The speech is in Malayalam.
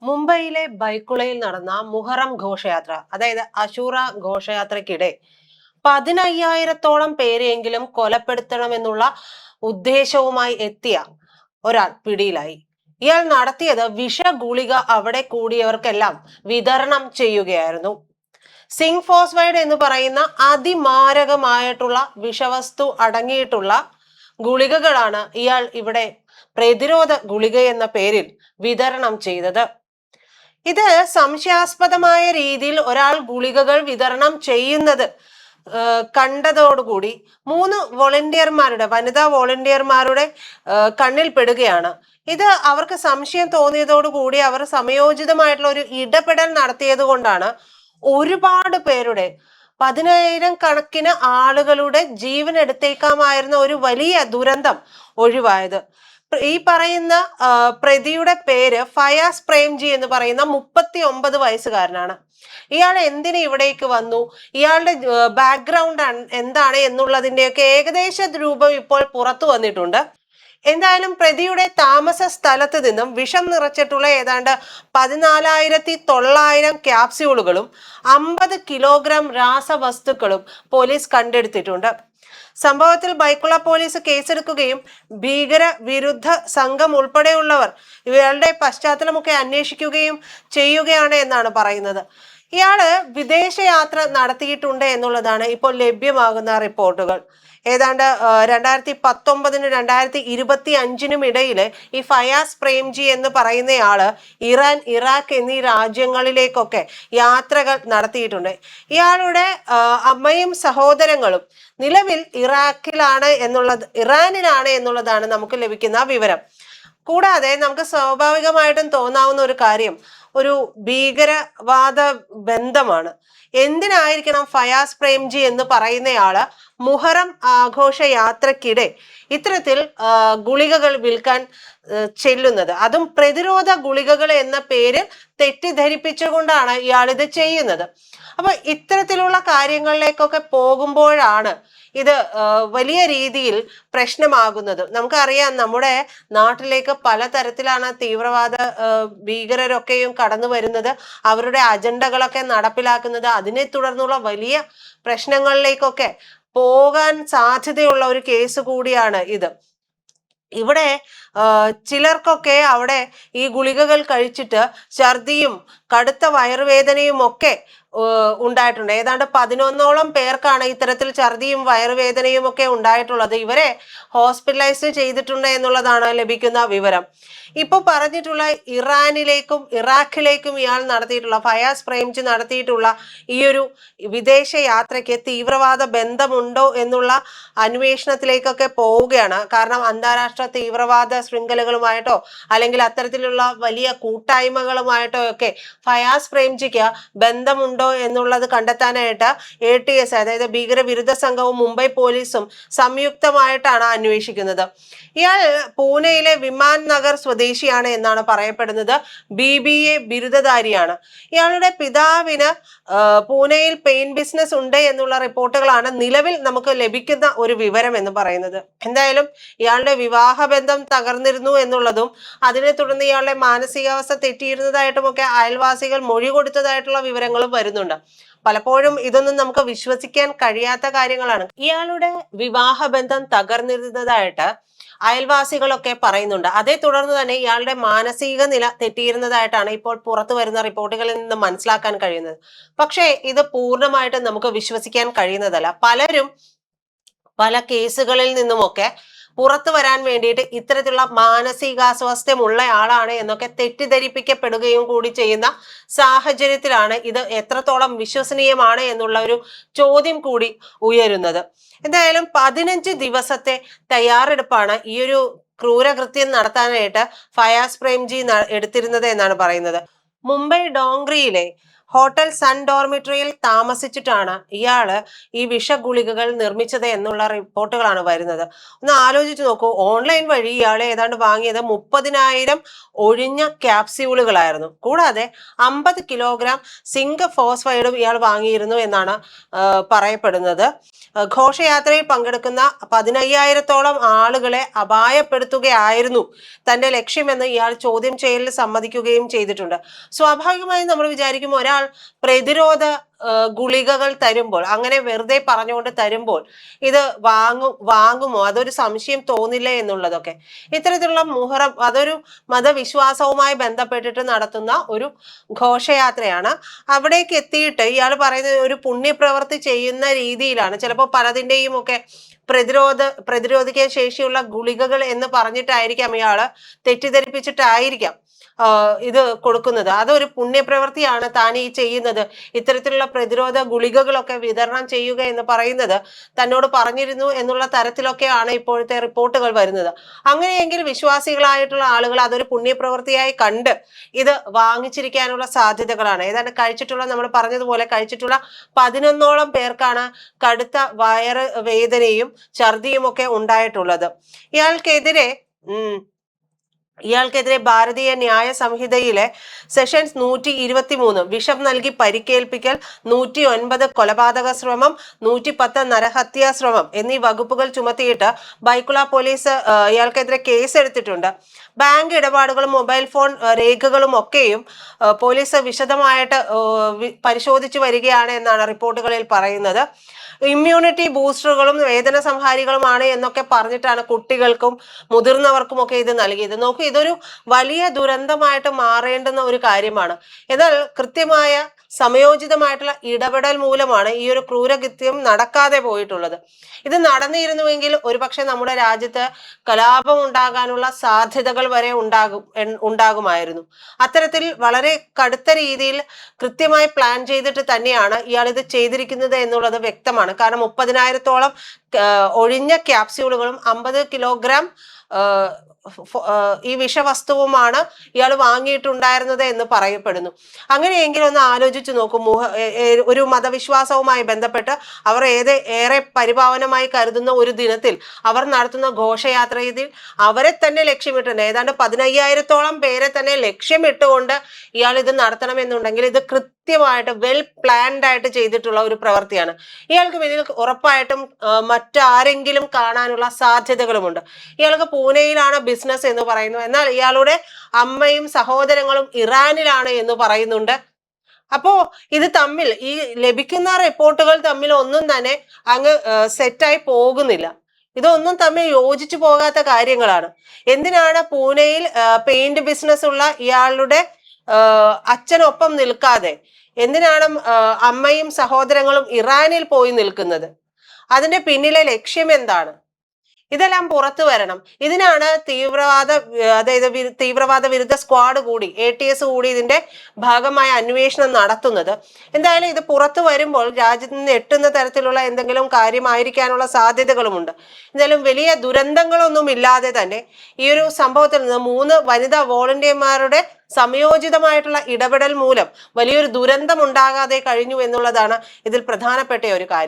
മുംബൈയിലെ ബൈക്കുളയിൽ നടന്ന മുഹറം ഘോഷയാത്ര, അതായത് അശൂറ ഘോഷയാത്രയ്ക്കിടെ 15,000-ഓളം പേരെയെങ്കിലും കൊലപ്പെടുത്തണമെന്നുള്ള ഉദ്ദേശവുമായി എത്തിയ ഒരാൾ പിടിയിലായി. ഇയാൾ നടത്തിയത് വിഷഗുളിക അവിടെ കൂടിയവർക്കെല്ലാം വിതരണം ചെയ്യുകയായിരുന്നു. സിങ് ഫോസ്ഫൈഡ് എന്ന് പറയുന്ന അതിമാരകമായിട്ടുള്ള വിഷവസ്തു അടങ്ങിയിട്ടുള്ള ഗുളികകളാണ് ഇയാൾ ഇവിടെ പ്രതിരോധ ഗുളിക എന്ന പേരിൽ വിതരണം ചെയ്തത്. ഇത് സംശയാസ്പദമായ രീതിയിൽ ഒരാൾ ഗുളികകൾ വിതരണം ചെയ്യുന്നത് കണ്ടതോടുകൂടി 3 വോളണ്ടിയർമാരുടെ വനിതാ വോളണ്ടിയർമാരുടെ കണ്ണിൽ പെടുകയാണ്. ഇത് അവർക്ക് സംശയം തോന്നിയതോടുകൂടി അവർ സമയോചിതമായിട്ടുള്ള ഒരു ഇടപെടൽ നടത്തിയത് കൊണ്ടാണ് ഒരുപാട് പേരുടെ 10,000 കണക്കിന് ആളുകളുടെ ജീവൻ എടുത്തേക്കാമായിരുന്ന ഒരു വലിയ ദുരന്തം ഒഴിവായത്. ഈ പറയുന്ന പ്രതിയുടെ പേര് ഫയാസ് പ്രേംജി എന്ന് പറയുന്ന 39 വയസ്സുകാരനാണ്. ഇയാൾ എന്തിന് ഇവിടേക്ക് വന്നു, ഇയാളുടെ ബാക്ക്ഗ്രൗണ്ട് എന്താണ് എന്നുള്ളതിന്റെയൊക്കെ ഏകദേശ രൂപം ഇപ്പോൾ പുറത്തു വന്നിട്ടുണ്ട്. എന്തായാലും പ്രതിയുടെ താമസ സ്ഥലത്ത് നിന്നും വിഷം നിറച്ചിട്ടുള്ള ഏതാണ്ട് 14,900 ക്യാപ്സ്യൂളുകളും 50 കിലോഗ്രാം രാസവസ്തുക്കളും പോലീസ് കണ്ടെടുത്തിട്ടുണ്ട്. സംഭവത്തിൽ ബൈക്കുള പോലീസ് കേസെടുക്കുകയും ഭീകര വിരുദ്ധ സംഘം ഉൾപ്പെടെയുള്ളവർ ഇവരുടെ പശ്ചാത്തലമൊക്കെ അന്വേഷിക്കുകയും ചെയ്യുകയാണ് എന്നാണ് പറയുന്നത്. ഇയാള് വിദേശയാത്ര നടത്തിയിട്ടുണ്ട് എന്നുള്ളതാണ് ഇപ്പോൾ ലഭ്യമാകുന്ന റിപ്പോർട്ടുകൾ. ഏതാണ്ട് 2019-നും 2025-നും ഇടയിൽ ഈ ഫയാസ് പ്രേംജി എന്ന് പറയുന്നയാള് ഇറാൻ, ഇറാഖ് എന്നീ രാജ്യങ്ങളിലേക്കൊക്കെ യാത്രകൾ നടത്തിയിട്ടുണ്ട്. ഇയാളുടെ അമ്മയും സഹോദരങ്ങളും നിലവിൽ ഇറാനിലാണ് എന്നുള്ളതാണ് നമുക്ക് ലഭിക്കുന്ന വിവരം. കൂടാതെ നമുക്ക് സ്വാഭാവികമായിട്ടും തോന്നാവുന്ന ഒരു കാര്യം ഒരു ഭീകരവാദ ബന്ധമാണ്. എന്തിനായിരിക്കണം ഫയാസ് പ്രേംജി എന്ന് പറയുന്നയാള് മുഹറം ആഘോഷയാത്രക്കിടെ ഇത്തരത്തിൽ ഗുളികകൾ വിൽക്കാൻ ചെല്ലുന്നത്? അതും പ്രതിരോധ ഗുളികകൾ എന്ന പേരിൽ തെറ്റിദ്ധരിപ്പിച്ചുകൊണ്ടാണ് ഇയാൾ ഇത് ചെയ്യുന്നത്. അപ്പൊ ഇത്തരത്തിലുള്ള കാര്യങ്ങളിലേക്കൊക്കെ പോകുമ്പോഴാണ് ഇത് വലിയ രീതിയിൽ പ്രശ്നമാകുന്നത്. നമുക്കറിയാം, നമ്മുടെ നാട്ടിലേക്ക് പലതരത്തിലാണ് തീവ്രവാദ ഭീകരരൊക്കെയും കടന്നു വരുന്നത്, അവരുടെ അജണ്ടകളൊക്കെ നടപ്പിലാക്കുന്നത്. അതിനെ തുടർന്നുള്ള വലിയ പ്രശ്നങ്ങളിലേക്കൊക്കെ പോകാൻ സാധ്യതയുള്ള ഒരു കേസ് കൂടിയാണ് ഇത്. ഇവിടെ ചിലർക്കൊക്കെ അവിടെ ഈ ഗുളികകൾ കഴിച്ചിട്ട് ഛർദിയും കടുത്ത വയറുവേദനയും ഒക്കെ ഉണ്ടായിട്ടുണ്ട്. ഏതാണ്ട് 11ഓളം പേർക്കാണ് ഇത്തരത്തിൽ ഛർദിയും വയറുവേദനയും ഒക്കെ ഉണ്ടായിട്ടുള്ളത്. ഇവരെ ഹോസ്പിറ്റലൈസ് ചെയ്തിട്ടുണ്ട് എന്നുള്ളതാണ് ലഭിക്കുന്ന വിവരം. ഇപ്പൊ പറഞ്ഞിട്ടുള്ള ഇറാനിലേക്കും ഇറാഖിലേക്കും ഇയാൾ നടത്തിയിട്ടുള്ള ഫയാസ് പ്രേംജി നടത്തിയിട്ടുള്ള ഈ ഒരു വിദേശ യാത്രയ്ക്ക് തീവ്രവാദ ബന്ധമുണ്ടോ എന്നുള്ള അന്വേഷണത്തിലേക്കൊക്കെ പോവുകയാണ്. കാരണം അന്താരാഷ്ട്ര തീവ്രവാദ ശൃംഖലകളുമായിട്ടോ അല്ലെങ്കിൽ അത്തരത്തിലുള്ള വലിയ കൂട്ടായ്മകളുമായിട്ടോ ഒക്കെ ഫയാസ് പ്രേംജിക്ക് ബന്ധമുണ്ടോ എന്നുള്ളത് കണ്ടെത്താനായിട്ട് ATS, അതായത് ഭീകരവിരുദ്ധ സംഘവും മുംബൈ പോലീസും സംയുക്തമായിട്ടാണ് അന്വേഷിക്കുന്നത്. ഇയാൾ പൂനെയിലെ വിമാൻ നഗർ സ്വദേശിയാണ് എന്നാണ് പറയപ്പെടുന്നത്. BBA ബിരുദധാരിയാണ്. ഇയാളുടെ പിതാവിന് പൂനെയിൽ പെയിന്റ് ബിസിനസ് ഉണ്ട് എന്നുള്ള റിപ്പോർട്ടുകളാണ് നിലവിൽ നമുക്ക് ലഭിക്കുന്ന ഒരു വിവരം എന്ന് പറയുന്നത്. എന്തായാലും ഇയാളുടെ വിവാഹബന്ധം തകർന്നിരുന്നു എന്നുള്ളതും അതിനെ തുടർന്ന് ഇയാളുടെ മാനസികാവസ്ഥ തെറ്റിയിരുന്നതായിട്ടുമൊക്കെ അയൽവാസികൾ മൊഴി കൊടുത്തതായിട്ടുള്ള വിവരങ്ങളും വരുന്നുണ്ട്. പലപ്പോഴും ഇതൊന്നും നമുക്ക് വിശ്വസിക്കാൻ കഴിയാത്ത കാര്യങ്ങളാണ്. ഇയാളുടെ വിവാഹബന്ധം തകർന്നിരുന്നതായിട്ട് അയൽവാസികളൊക്കെ പറയുന്നുണ്ട്. അതേ തുടർന്ന് തന്നെ ഇയാളുടെ മാനസിക നില തെറ്റിയിരുന്നതായിട്ടാണ് ഇപ്പോൾ പുറത്തു വരുന്ന റിപ്പോർട്ടുകളിൽ നിന്ന് മനസ്സിലാക്കാൻ കഴിയുന്നത്. പക്ഷേ ഇത് പൂർണ്ണമായിട്ടും നമുക്ക് വിശ്വസിക്കാൻ കഴിയുന്നതല്ല. പലരും പല കേസുകളിൽ നിന്നുമൊക്കെ പുറത്തു വരാൻ വേണ്ടിയിട്ട് ഇത്തരത്തിലുള്ള മാനസികാസ്വാസ്ഥ്യമുള്ള ആളാണ് എന്നൊക്കെ തെറ്റിദ്ധരിപ്പിക്കപ്പെടുകയും കൂടി ചെയ്യുന്ന സാഹചര്യത്തിലാണ് ഇത് എത്രത്തോളം വിശ്വസനീയമാണ് എന്നുള്ള ഒരു ചോദ്യം കൂടി ഉയരുന്നത്. എന്തായാലും 15 ദിവസത്തെ തയ്യാറെടുപ്പാണ് ഈ ഒരു ക്രൂരകൃത്യം നടത്താനായിട്ട് ഫയാസ് പ്രേംജി എടുത്തിരുന്നത് എന്നാണ് പറയുന്നത്. മുംബൈ ഡോങ്ക്രിയിലെ ഹോട്ടൽ സൺ ഡോർമിറ്ററിയിൽ താമസിച്ചിട്ടാണ് ഇയാള് ഈ വിഷഗുളികകൾ നിർമ്മിച്ചത് എന്നുള്ള റിപ്പോർട്ടുകളാണ് വരുന്നത്. ഒന്ന് ആലോചിച്ച് നോക്കൂ, ഓൺലൈൻ വഴി ഇയാൾ ഏതാണ്ട് വാങ്ങിയത് 30,000 ഒഴിഞ്ഞ ക്യാപ്സ്യൂളുകളായിരുന്നു. കൂടാതെ 50 കിലോഗ്രാം സിങ്ക് ഫോസ്ഫൈഡും ഇയാൾ വാങ്ങിയിരുന്നു എന്നാണ് പറയപ്പെടുന്നത്. ഘോഷയാത്രയിൽ പങ്കെടുക്കുന്ന 15,000-ഓളം ആളുകളെ അപായപ്പെടുത്തുകയായിരുന്നു തന്റെ ലക്ഷ്യമെന്ന് ഇയാൾ ചോദ്യം ചെയ്യലിൽ സമ്മതിക്കുകയും ചെയ്തിട്ടുണ്ട്. സ്വാഭാവികമായും നമ്മൾ വിചാരിക്കും, ഒരാൾ പ്രതിരോധ ഗുളികകൾ തരുമ്പോൾ, അങ്ങനെ വെറുതെ പറഞ്ഞുകൊണ്ട് തരുമ്പോൾ ഇത് വാങ്ങുമോ, അതൊരു സംശയം തോന്നില്ലേ എന്നുള്ളതൊക്കെ. ഇത്തരത്തിലുള്ള മുഹറം അതൊരു മതവിശ്വാസവുമായി ബന്ധപ്പെട്ടിട്ട് നടത്തുന്ന ഒരു ഘോഷയാത്രയാണ്. അവിടേക്ക് എത്തിയിട്ട് ഇയാൾ പറയുന്നത് ഒരു പുണ്യപ്രവൃത്തി ചെയ്യുന്ന രീതിയിലാണ്. ചിലപ്പോൾ പലതിൻ്റെയും ഒക്കെ പ്രതിരോധിക്കാൻ ശേഷിയുള്ള ഗുളികകൾ എന്ന് പറഞ്ഞിട്ടായിരിക്കാം ഇയാള് തെറ്റിദ്ധരിപ്പിച്ചിട്ടായിരിക്കാം ഇത് കൊടുക്കുന്നത്. അതൊരു പുണ്യപ്രവൃത്തിയാണ് താൻ ഈ ചെയ്യുന്നത്, ഇത്തരത്തിലുള്ള പ്രതിരോധ ഗുളികകളൊക്കെ വിതരണം ചെയ്യുക എന്ന് പറയുന്നത് തന്നോട് പറഞ്ഞിരുന്നു എന്നുള്ള തരത്തിലൊക്കെയാണ് ഇപ്പോഴത്തെ റിപ്പോർട്ടുകൾ വരുന്നത്. അങ്ങനെയെങ്കിൽ വിശ്വാസികളായിട്ടുള്ള ആളുകൾ അതൊരു പുണ്യപ്രവൃത്തിയായി കണ്ട് ഇത് വാങ്ങിച്ചിരിക്കാനുള്ള സാധ്യതകളാണ്. ഏതാണ്ട് നമ്മൾ പറഞ്ഞതുപോലെ കഴിച്ചിട്ടുള്ള 11ഓളം പേർക്കാണ് കടുത്ത വയറ് വേദനയും ഛർദിയും ഒക്കെ ഉണ്ടായിട്ടുള്ളത്. ഇയാൾക്കെതിരെ ഭാരതീയ ന്യായ സംഹിതയിലെ സെഷൻസ് 123 വിഷം നൽകി പരിക്കേൽപ്പിക്കൽ, 109 കൊലപാതക ശ്രമം, 110 നരഹത്യാ ശ്രമം എന്നീ വകുപ്പുകൾ ചുമത്തിയിട്ട് ബൈക്കുള പോലീസ് ഇയാൾക്കെതിരെ കേസെടുത്തിട്ടുണ്ട്. ബാങ്ക് ഇടപാടുകളും മൊബൈൽ ഫോൺ രേഖകളും ഒക്കെയും പോലീസ് വിശദമായിട്ട് പരിശോധിച്ചു വരികയാണ് എന്നാണ് റിപ്പോർട്ടുകളിൽ പറയുന്നത്. ഇമ്മ്യൂണിറ്റി ബൂസ്റ്ററുകളും വേദന സംഹാരികളുമാണ് എന്നൊക്കെ പറഞ്ഞിട്ടാണ് കുട്ടികൾക്കും മുതിർന്നവർക്കും ഒക്കെ ഇത് നൽകിയത്. നോക്കൂ, ഇതൊരു വലിയ ദുരന്തമായിട്ട് മാറേണ്ടുന്ന ഒരു കാര്യമാണ്. എന്നാൽ കൃത്യമായ സമയോചിതമായിട്ടുള്ള ഇടപെടൽ മൂലമാണ് ഈ ഒരു ക്രൂരകൃത്യം നടക്കാതെ പോയിട്ടുള്ളത്. ഇത് നടന്നിരുന്നുവെങ്കിൽ ഒരുപക്ഷെ നമ്മുടെ രാജ്യത്ത് കലാപം ഉണ്ടാകാനുള്ള സാധ്യതകൾ വരെ ഉണ്ടാകുമായിരുന്നു. അത്തരത്തിൽ വളരെ കടുത്ത രീതിയിൽ കൃത്യമായി പ്ലാൻ ചെയ്തിട്ട് തന്നെയാണ് ഇയാൾ ഇത് ചെയ്തിരിക്കുന്നത് എന്നുള്ളത് വ്യക്തമാണ്. കാരണം 30,000-ഓളം ഒഴിഞ്ഞ ക്യാപ്സ്യൂളുകളും 50 കിലോഗ്രാം ഈ വിഷവസ്തുവുമാണ് ഇയാൾ വാങ്ങിയിട്ടുണ്ടായിരുന്നത് എന്ന് പറയപ്പെടുന്നു. അങ്ങനെയെങ്കിലും ഒന്ന് ആലോചിച്ചു നോക്കും, ഒരു മതവിശ്വാസവുമായി ബന്ധപ്പെട്ട് അവർ ഏറെ പരിപാവനമായി കരുതുന്ന ഒരു ദിനത്തിൽ അവർ നടത്തുന്ന ഘോഷയാത്രയിൽ അവരെ തന്നെ ലക്ഷ്യമിട്ടുണ്ട്. ഏതാണ്ട് 15,000-ഓളം പേരെ തന്നെ ലക്ഷ്യമിട്ടുകൊണ്ട് ഇയാൾ ഇത് നടത്തണമെന്നുണ്ടെങ്കിൽ ഇത് കൃത്യമായിട്ട് വെൽ പ്ലാൻഡ് ആയിട്ട് ചെയ്തിട്ടുള്ള ഒരു പ്രവൃത്തിയാണ്. ഇയാൾക്ക് പിന്നിൽ ഉറപ്പായിട്ടും മറ്റാരെങ്കിലും കാണാനുള്ള സാധ്യതകളുമുണ്ട്. ഇയാൾക്ക് പൂനെയിലാണ് ബിസിനസ് എന്ന് പറയുന്നു, എന്നാൽ ഇയാളുടെ അമ്മയും സഹോദരങ്ങളും ഇറാനിലാണ് എന്ന് പറയുന്നുണ്ട്. അപ്പോ ഇത് തമ്മിൽ ഈ ലഭിക്കുന്ന റിപ്പോർട്ടുകൾ തമ്മിൽ ഒന്നും തന്നെ അങ്ങ് സെറ്റായി പോകുന്നില്ല. ഇതൊന്നും തമ്മിൽ യോജിച്ചു പോകാത്ത കാര്യങ്ങളാണ്. എന്തിനാണ് പൂനെയിൽ പെയിന്റ് ബിസിനസ് ഉള്ള ഇയാളുടെ അച്ഛനൊപ്പം നിൽക്കാതെ എന്തിനാണ് അമ്മയും സഹോദരങ്ങളും ഇറാനിൽ പോയി നിൽക്കുന്നത്? അതിന്റെ പിന്നിലെ ലക്ഷ്യം എന്താണ്? ഇതെല്ലാം പുറത്തു വരണം. ഇതിനാണ് തീവ്രവാദ വിരുദ്ധ സ്ക്വാഡ് കൂടി ATS കൂടി ഇതിന്റെ ഭാഗമായ അന്വേഷണം നടത്തുന്നത്. എന്തായാലും ഇത് പുറത്തു വരുമ്പോൾ രാജ്യത്ത് നിന്ന് എട്ടുന്ന തരത്തിലുള്ള എന്തെങ്കിലും കാര്യമായിരിക്കാനുള്ള സാധ്യതകളുമുണ്ട്. എന്തായാലും വലിയ ദുരന്തങ്ങളൊന്നും ഇല്ലാതെ തന്നെ ഈ ഒരു സംഭവത്തിൽ നിന്ന് 3 വനിതാ വോളണ്ടിയർമാരുടെ സമയോചിതമായിട്ടുള്ള ഇടപെടൽ മൂലം വലിയൊരു ദുരന്തം ഉണ്ടാകാതെ കഴിഞ്ഞു എന്നുള്ളതാണ് ഇതിൽ പ്രധാനപ്പെട്ട ഒരു കാര്യം.